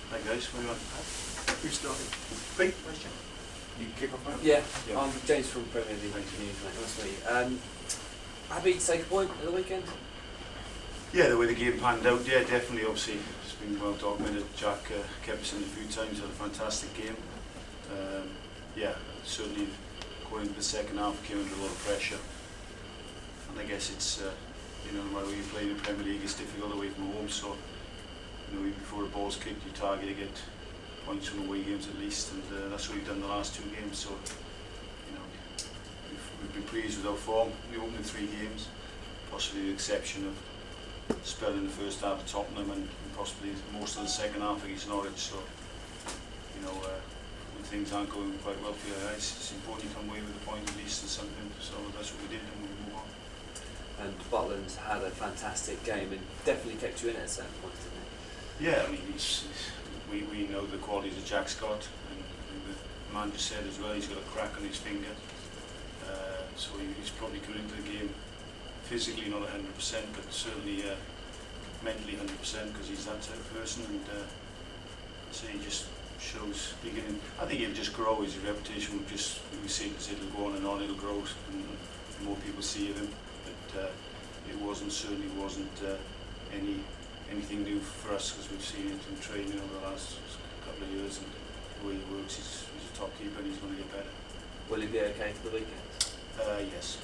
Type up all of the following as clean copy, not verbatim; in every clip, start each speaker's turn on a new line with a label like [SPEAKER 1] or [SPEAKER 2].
[SPEAKER 1] Hi guys, what do you want?
[SPEAKER 2] Who's starting?
[SPEAKER 1] Pete, question. You kick off now?
[SPEAKER 3] Yeah,
[SPEAKER 1] Yeah.
[SPEAKER 3] I'm James from Premier League News, mate. Nice to meet you. Happy to take a point at the weekend?
[SPEAKER 1] Yeah, the way the game panned out, yeah, definitely. Obviously, it's been well documented. Jack kept us in a few times, had a fantastic game. Yeah, certainly going into the second half came under a lot of pressure. And I guess it's, no matter where you play in the Premier League, it's difficult away from home. So, even before the ball's kicked, you target to get points from away games at least, and that's what we've done the last two games. So, we've been pleased with our form. We opened in 3 games, possibly the exception of a spell in the first half at Tottenham and possibly most of the second half against Norwich. So, when things aren't going quite well for you guys, it's important you come away with a point at least and something. So that's what we did, and we move on.
[SPEAKER 3] And Butland had a fantastic game and definitely kept you in at a certain point, didn't it?
[SPEAKER 1] Yeah, I mean, we know the qualities that Jack's got, and the man just said as well, he's got a crack on his finger. So he's probably coming into the game physically not 100%, but certainly mentally 100%, because he's that type of person. And so he just shows beginning. I think he'll just grow. His reputation will just, it'll go on and on. It'll grow, and more people see of him. But certainly wasn't anything new for us, because we've seen it in training over the last couple of years, and the way he works, he's a top keeper and he's going to get better.
[SPEAKER 3] Will he be okay for the weekend?
[SPEAKER 1] Yes.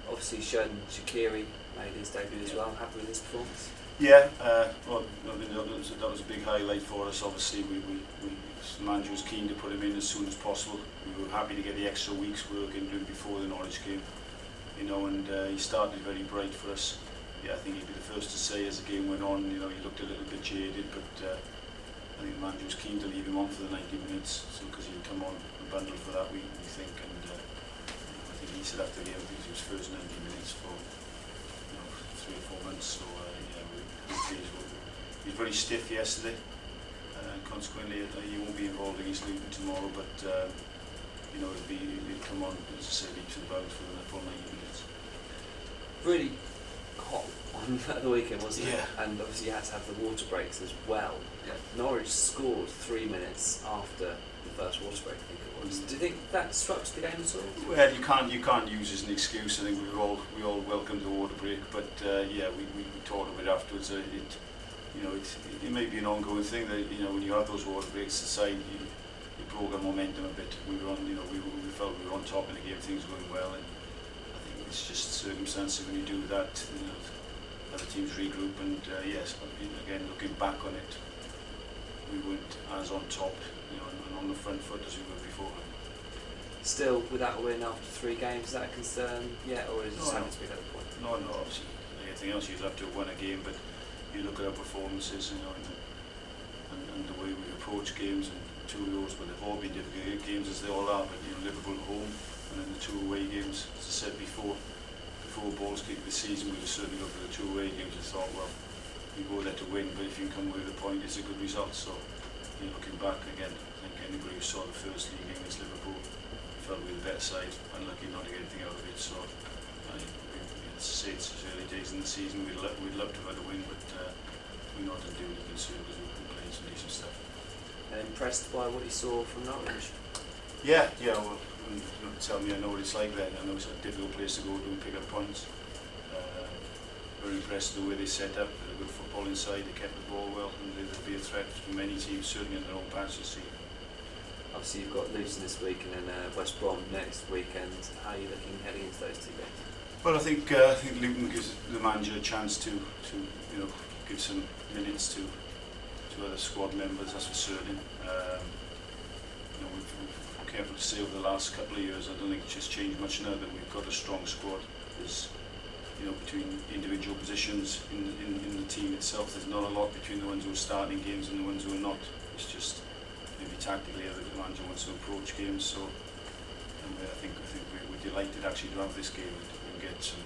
[SPEAKER 3] Obviously, Shaqiri made his debut as well. Happy with his performance?
[SPEAKER 1] Yeah, well, that was a big highlight for us. Obviously, the manager was keen to put him in as soon as possible. We were happy to get the extra week's work into him before the Norwich game, and he started very bright for us. Yeah, I think he'd be the first to say as the game went on, he looked a little bit jaded, but I think the manager was keen to leave him on for the 90 minutes, because he'd come on a bundle for that, we think, and I think he said after the game, I think it was his first 90 minutes for 3 or 4 months, so yeah, we're pleased with him. He was very stiff yesterday, and consequently he won't be involved against Luton tomorrow, but he'll come on, as I said, leaps and bounds for the full 90 minutes.
[SPEAKER 3] Really hot on the weekend, wasn't it?
[SPEAKER 1] Yeah.
[SPEAKER 3] And obviously you had to have the water breaks as well.
[SPEAKER 1] Yeah.
[SPEAKER 3] Norwich scored 3 minutes after the first water break, I think it was. Do you think that disrupts the game at all?
[SPEAKER 1] Well, you can't use as an excuse. I think we all welcomed the water break, but yeah, we talked about it afterwards. It may be an ongoing thing that when you have those water breaks, the side you broke our momentum a bit. We were on, we felt we were on top of the game, things were going well, and I think it's just circumstances when you do that. Other teams regroup, and yes, again looking back on it, we weren't as on top, and on the front foot as we were before.
[SPEAKER 3] Still, without a win after 3 games, is that a concern yet, or is it just having to be at that point?
[SPEAKER 1] No, obviously, like anything else, you'd have to have won a game, but you look at our performances, and the way we approach games, and 2 of those, but they've all been difficult games as they all are, but Liverpool at home, and then the 2 away games, as I said before balls kicked this season, we were certainly looked at the 2 away games and thought, well, you go there to win, but if you come away with a point, it's a good result. So, looking back again, I think anybody who saw the first league game against Liverpool felt we were the better side, unlucky not to get anything out of it. So, it's early days in the season. We'd love to have had a win, but we're not unduly concerned because we're playing some decent stuff.
[SPEAKER 3] Impressed by what you saw from Norwich?
[SPEAKER 1] Yeah. Well, don't tell me I know what it's like there. I know it's a difficult place to go to and pick up points. Very impressed with the way they set up. They're good football inside. They kept the ball well, and they'll be a threat to many teams, certainly in their own patch this season.
[SPEAKER 3] Obviously, you've got Luton this week and then West Brom next weekend. How are you looking heading into those 2 games?
[SPEAKER 1] Well, I think Luton gives the manager a chance to give some minutes to other squad members. That's for certain. We've careful to say over the last couple of years, I don't think it's just changed much now that we've got a strong squad. There's, between individual positions in the team itself, there's not a lot between the ones who are starting games and the ones who are not. It's just maybe tactically how the manager wants to approach games. So, I think we're delighted actually to have this game and get some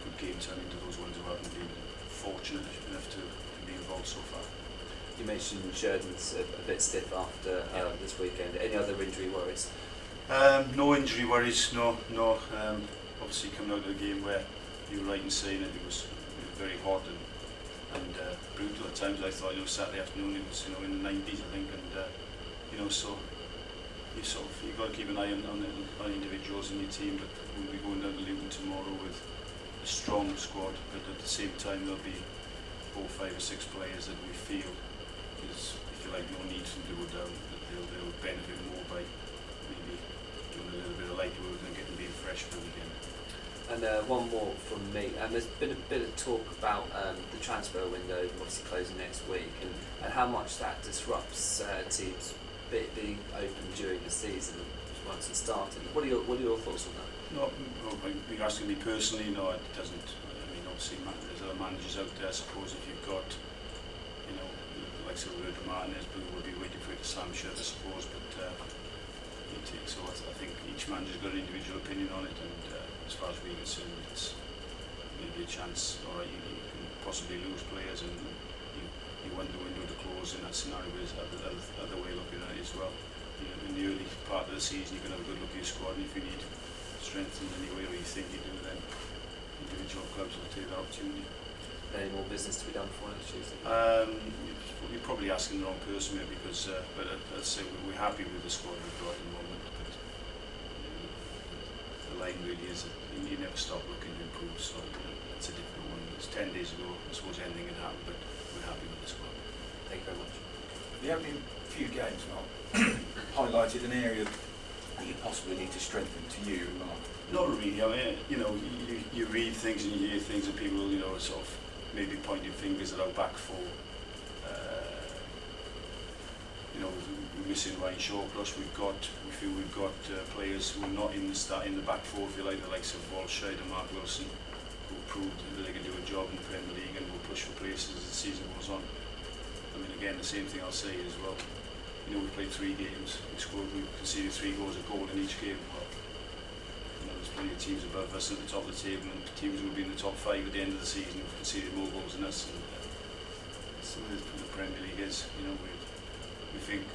[SPEAKER 1] good game turn into those ones who haven't been fortunate enough to be involved so far.
[SPEAKER 3] You mentioned Sheridan's a bit stiff after this weekend. Any other injury worries?
[SPEAKER 1] No injury worries, no. Obviously coming out of the game where you were right in saying that it was very hot and and brutal at times. I thought, Saturday afternoon it was, in the 90s, I think, and so you've got to keep an eye on individuals in your team. But we'll be going down to Luton tomorrow with a strong squad, but at the same time there'll be 4, 5 or 6 players that we feel is, if you like, no need to do it down, that they'll benefit more by maybe doing a little bit of light work and getting being fresh for the weekend.
[SPEAKER 3] And one more from me. There's been a bit of talk about the transfer window obviously closing next week, and how much that disrupts teams being open during the season once it started. What are your thoughts on that?
[SPEAKER 1] No, you're asking me personally. No, it doesn't. I mean, obviously, there's other managers out there. I suppose if you've got, like Roberto Martinez, Blue would be waiting for it to slam shut, I suppose. But so I think each manager's got an individual opinion on it, and as far as we're concerned, it's maybe a chance. All right, you can possibly lose players, and you want the window to close in that scenario. But there's other way of looking at it as well. In the early part of the season, you can have a good look at your squad, and if you need strength in any way, or you think you do, then individual clubs will take that opportunity.
[SPEAKER 3] Any more business to be done before next Tuesday?
[SPEAKER 1] You're probably asking the wrong person here, because but I'd say we're happy with the squad we've got at the moment. But the line really is that you never stop looking to improve. So it's a difficult one. It's 10 days ago. I suppose anything can happen, but we're happy with the squad.
[SPEAKER 3] Thank you very much.
[SPEAKER 2] The opening few games, Mark, highlighted an area that you possibly need to strengthen to you, Mark.
[SPEAKER 1] Not really. I mean, you read things and you hear things, and people, sort of maybe pointing fingers at our back four. We're missing Ryan Shawcross. We feel we've got players who are not in the back four, if you like, the likes of Walsh and Mark Wilson, who proved that they can do a job in the Premier League and will push for places as the season goes on. I mean, again, the same thing I'll say as well. We played 3 games. We conceded 3 goals a goal in each game. Well, there's plenty of teams above us at the top of the table, and teams who will be in the top 5 at the end of the season who've conceded more goals than us. And so the Premier League is, we think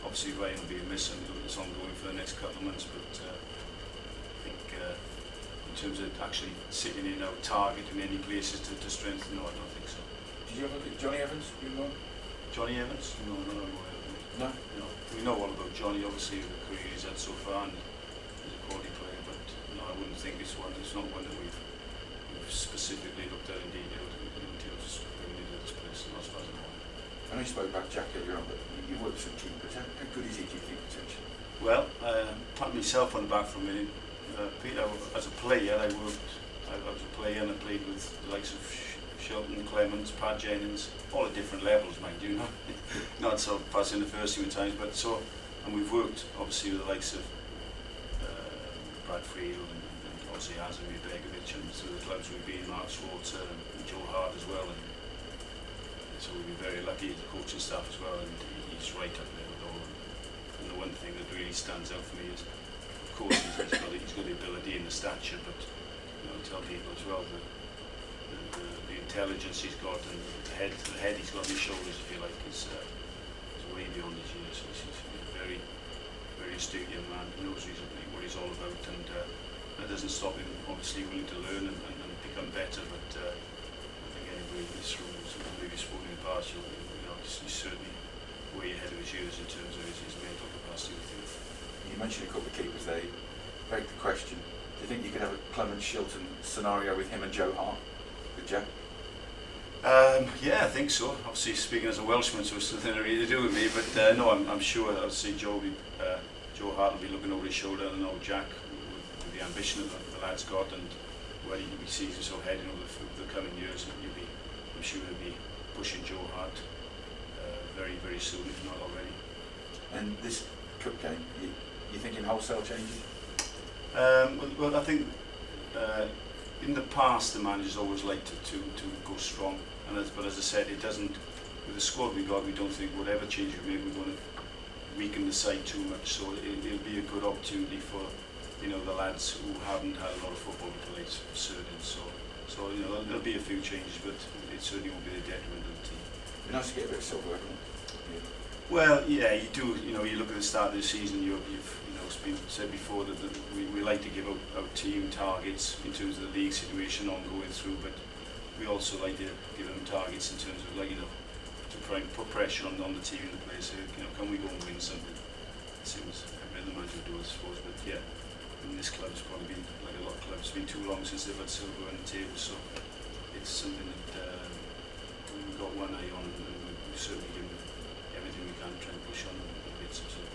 [SPEAKER 1] obviously Ryan will be a miss, and it's ongoing for the next couple of months. But I think in terms of actually sitting in our target in any places to strengthen, no, I don't think so.
[SPEAKER 2] Did you ever look at Johnny Evans?
[SPEAKER 1] Johnny Evans? No.
[SPEAKER 2] No.
[SPEAKER 1] We know all about Johnny, obviously, the career he's had so far, and he's a quality player. But no, I wouldn't think it's not one that we've specifically looked at in detail in terms of bringing into this place. Not as far as I know.
[SPEAKER 2] I know you spoke about Jack earlier on, but you worked with some keepers. How good is he, do you think, potentially?
[SPEAKER 1] Well, pat myself on the back for a minute. Peter, as a player, I was a player and I played with the likes of Shelton, Clements, Pat Jennings, all at different levels, mind you, not so fast in the first team at times, but and we've worked obviously with the likes of Brad Friel and obviously Azar Begovic, and through the clubs we've been, Mark Schwarzer and Joe Hart as well, and so we've been very lucky, the coaching staff as well, and he's right up there with all of them. And the one thing that really stands out for me is, of course, he's got the ability and the stature, but I tell people as well that the intelligence he's got and the head he's got on his shoulders, if you like, is way beyond his years. He's a very, very astute young man who knows what he's all about, and that doesn't stop him obviously willing to learn and become better. But I think anybody in this room who's maybe sporting impartial, he's certainly way ahead of his years in terms of his mental capacity.
[SPEAKER 2] You mentioned a couple of keepers there. Beg the question: do you think you could have a Clement Shilton scenario with him and Joe Hart? With Joe?
[SPEAKER 1] Yeah, I think so. Obviously, speaking as a Welshman, so it's nothing really to do with me. But no, I'm sure. I'd say Joe Hart will be looking over his shoulder, and I know Jack, with the ambition that the lad's got, and where he sees himself heading over the coming years, I'm sure he'll be pushing Joe Hart very, very soon, if not already.
[SPEAKER 2] And this cup game, you thinking wholesale changes?
[SPEAKER 1] Well, I think in the past the managers always liked to go strong, but as I said, it doesn't. With the squad we got, we don't think whatever change we make, we're going to weaken the side too much. So it'll be a good opportunity for the lads who haven't had a lot of football to play, certain. So there'll be a few changes, but it certainly won't be a detriment to the team.
[SPEAKER 2] It'd be nice to get a bit of silverware, wouldn't it?
[SPEAKER 1] Well, yeah, you do. You look at the start of the season. It's been said before that we like to give our team targets in terms of the league situation ongoing through, but we also like to give them targets in terms of, like, you know, to put pressure on the team and the players. So, you know, can we go and win something? It seems every other manager would do, I suppose. But yeah, I mean, this club's probably been, like a lot of clubs, it's been too long since they've had silver on the table. So it's something that we've got one eye on, and we've certainly given everything we can to try and push on and get some silver.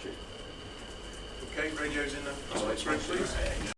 [SPEAKER 2] Cheers.
[SPEAKER 4] Okay, radio's in the
[SPEAKER 1] Oh,
[SPEAKER 4] room, please.